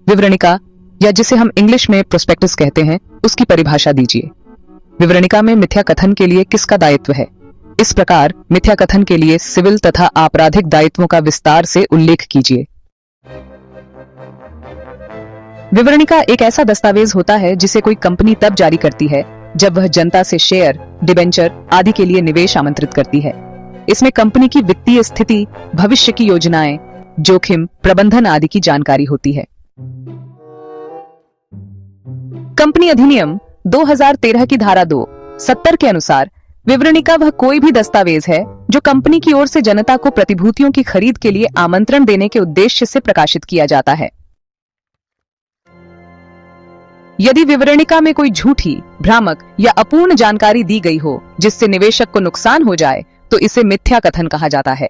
विवरणिका या जिसे हम इंग्लिश में प्रोस्पेक्टस कहते हैं, उसकी परिभाषा दीजिए। विवरणिका में मिथ्या कथन के लिए किसका दायित्व है? इस प्रकार मिथ्या कथन के लिए सिविल तथा आपराधिक दायित्वों का विस्तार से उल्लेख कीजिए। विवरणिका एक ऐसा दस्तावेज होता है जिसे कोई कंपनी तब जारी करती है जब वह जनता से शेयर, डिबेंचर आदि के लिए निवेश आमंत्रित करती है। इसमें कंपनी की वित्तीय स्थिति, भविष्य की योजनाएं, जोखिम प्रबंधन आदि की जानकारी होती है। कंपनी अधिनियम 2013 की धारा 2(70) के अनुसार विवरणिका वह कोई भी दस्तावेज है जो कंपनी की ओर से जनता को प्रतिभूतियों की खरीद के लिए आमंत्रण देने के उद्देश्य से प्रकाशित किया जाता है। यदि विवरणिका में कोई झूठी, भ्रामक या अपूर्ण जानकारी दी गई हो जिससे निवेशक को नुकसान हो जाए तो इसे मिथ्या कथन कहा जाता है।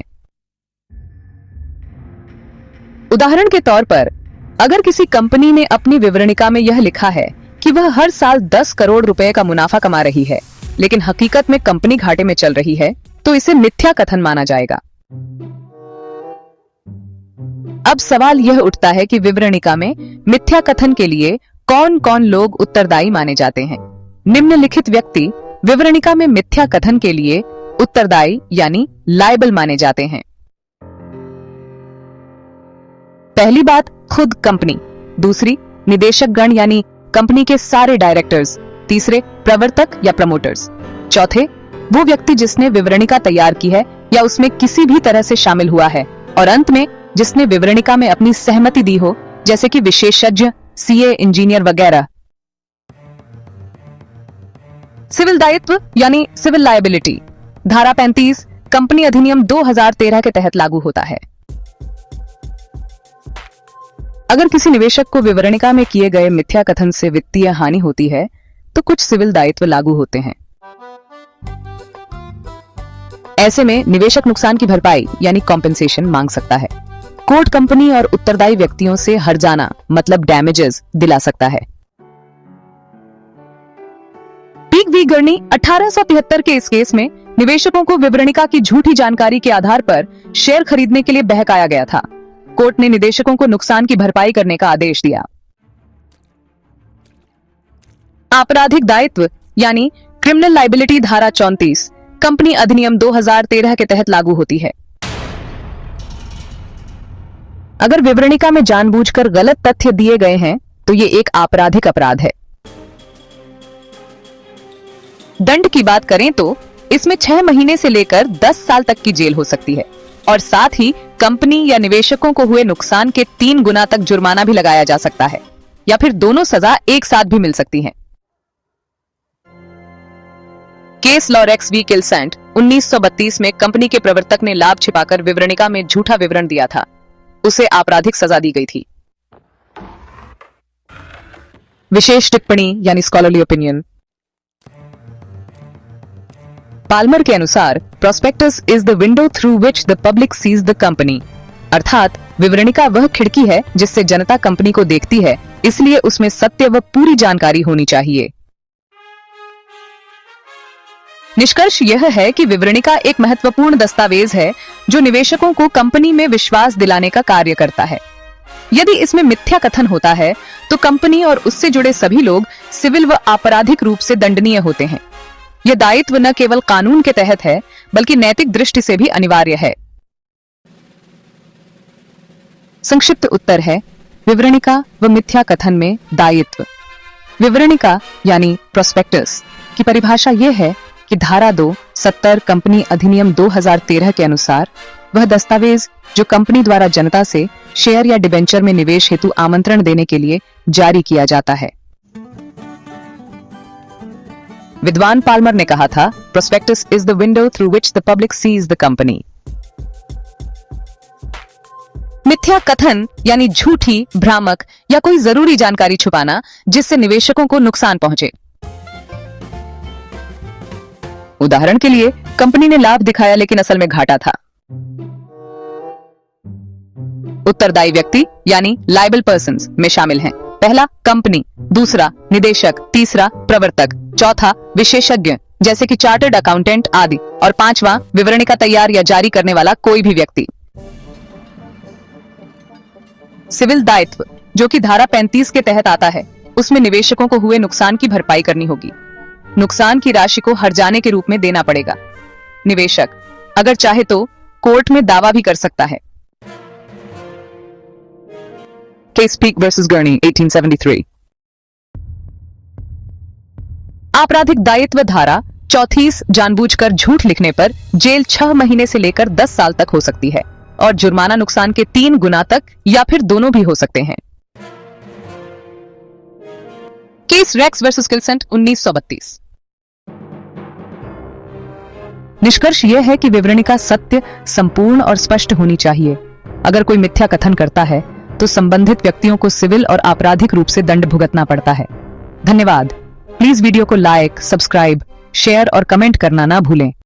उदाहरण के तौर पर, अगर किसी कंपनी ने अपनी विवरणिका में यह लिखा है कि वह हर साल 10 करोड़ रुपए का मुनाफा कमा रही है, लेकिन हकीकत में कंपनी घाटे में चल रही है, तो इसे मिथ्या कथन माना जाएगा। अब सवाल यह उठता है कि विवरणिका में मिथ्या कथन के लिए कौन कौन लोग उत्तरदायी माने जाते हैं। निम्नलिखित व्यक्ति विवरणिका में मिथ्या कथन के लिए उत्तरदायी यानी लायबल माने जाते हैं। पहली बात, खुद कंपनी। दूसरी, निदेशक गण यानी कंपनी के सारे डायरेक्टर्स। तीसरे, प्रवर्तक या प्रमोटर्स। चौथे, वो व्यक्ति जिसने विवरणिका तैयार की है या उसमें किसी भी तरह से शामिल हुआ है। और अंत में, जिसने विवरणिका में अपनी सहमति दी हो, जैसे कि विशेषज्ञ, सीए, इंजीनियर वगैरह। सिविल दायित्व यानी सिविल लायबिलिटी धारा 35 कंपनी अधिनियम 2013 के तहत लागू होता है। अगर किसी निवेशक को विवरणिका में किए गए मिथ्या कथन से वित्तीय हानि होती है तो कुछ सिविल दायित्व लागू होते हैं। ऐसे में निवेशक नुकसान की भरपाई यानी कॉम्पेंसेशन मांग सकता है। कोर्ट कंपनी और उत्तरदायी व्यक्तियों से हर्जाना मतलब डैमेजेस दिला सकता है। पीक वी गर्नी 1873 के इस केस में निवेशकों को विवरणिका की झूठी जानकारी के आधार पर शेयर खरीदने के लिए बहकाया गया था। कोर्ट ने निदेशकों को नुकसान की भरपाई करने का आदेश दिया। आपराधिक दायित्व यानी क्रिमिनल लायबिलिटी धारा 34 कंपनी अधिनियम 2013 के तहत लागू होती है। अगर विवरणिका में जानबूझकर गलत तथ्य दिए गए हैं तो ये एक आपराधिक अपराध है। दंड की बात करें तो इसमें 6 महीने से लेकर 10 साल तक की जेल हो सकती है और साथ ही कंपनी या निवेशकों को हुए नुकसान के 3 गुना तक जुर्माना भी लगाया जा सकता है या फिर दोनों सजा एक साथ भी मिल सकती हैं। केस लॉरेक्स वी किलसैंट 1932 में कंपनी के प्रवर्तक ने लाभ छिपाकर विवरणिका में झूठा विवरण दिया था। उसे आपराधिक सजा दी गई थी। विशेष टिप्पणी यानी स्कॉलरली ओपिनियन। पाल्मर के अनुसार prospectus is the window through which the public sees the company, अर्थात विवरणिका वह खिड़की है जिससे जनता कंपनी को देखती है, इसलिए उसमें सत्य व पूरी जानकारी होनी चाहिए। निष्कर्ष यह है कि विवरणिका एक महत्वपूर्ण दस्तावेज है जो निवेशकों को कंपनी में विश्वास दिलाने का कार्य करता है। यदि इसमें मिथ्या कथन होता है तो कंपनी और उससे जुड़े सभी लोग सिविल व आपराधिक रूप से दंडनीय होते हैं। यह दायित्व न केवल कानून के तहत है बल्कि नैतिक दृष्टि से भी अनिवार्य है। संक्षिप्त उत्तर है, विवरणिका व मिथ्या कथन में दायित्व। विवरणिका यानी प्रोस्पेक्टस की परिभाषा यह है कि धारा 2(70) कंपनी अधिनियम 2013 के अनुसार वह दस्तावेज जो कंपनी द्वारा जनता से शेयर या डिबेंचर में निवेश हेतु आमंत्रण देने के लिए जारी किया जाता है। विद्वान पाल्मर ने कहा था, prospectus is the window through which the public sees the company. मिथ्या कथन यानी झूठी, भ्रामक या कोई जरूरी जानकारी छुपाना जिससे निवेशकों को नुकसान पहुंचे। उदाहरण के लिए, कंपनी ने लाभ दिखाया लेकिन असल में घाटा था। उत्तरदायी व्यक्ति यानी लायबल पर्सन्स में शामिल हैं। पहला कंपनी, दूसरा निदेशक, तीसरा प्रवर्तक, चौथा विशेषज्ञ जैसे कि चार्टर्ड अकाउंटेंट आदि, और पांचवा विवरणिका तैयार या जारी करने वाला कोई भी व्यक्ति। सिविल दायित्व जो कि धारा 35 के तहत आता है, उसमें निवेशकों को हुए नुकसान की भरपाई करनी होगी। नुकसान की राशि को हर्जाने के रूप में देना पड़ेगा। निवेशक अगर चाहे तो कोर्ट में दावा भी कर सकता है। Case peak versus गर्नी 1873। आपराधिक दायित्व धारा 34 जानबूझकर झूठ लिखने पर जेल 6 महीने से लेकर 10 साल तक हो सकती है और जुर्माना नुकसान के 3 गुना तक या फिर दोनों भी हो सकते हैं। केस रेक्स वर्सेस किलसेंट 1932। निष्कर्ष यह है कि विवरणिका सत्य, संपूर्ण और स्पष्ट होनी चाहिए। अगर कोई मिथ्या कथन करता है तो संबंधित व्यक्तियों को सिविल और आपराधिक रूप से दंड भुगतना पड़ता है। धन्यवाद। प्लीज वीडियो को लाइक, सब्सक्राइब, शेयर और कमेंट करना ना भूलें।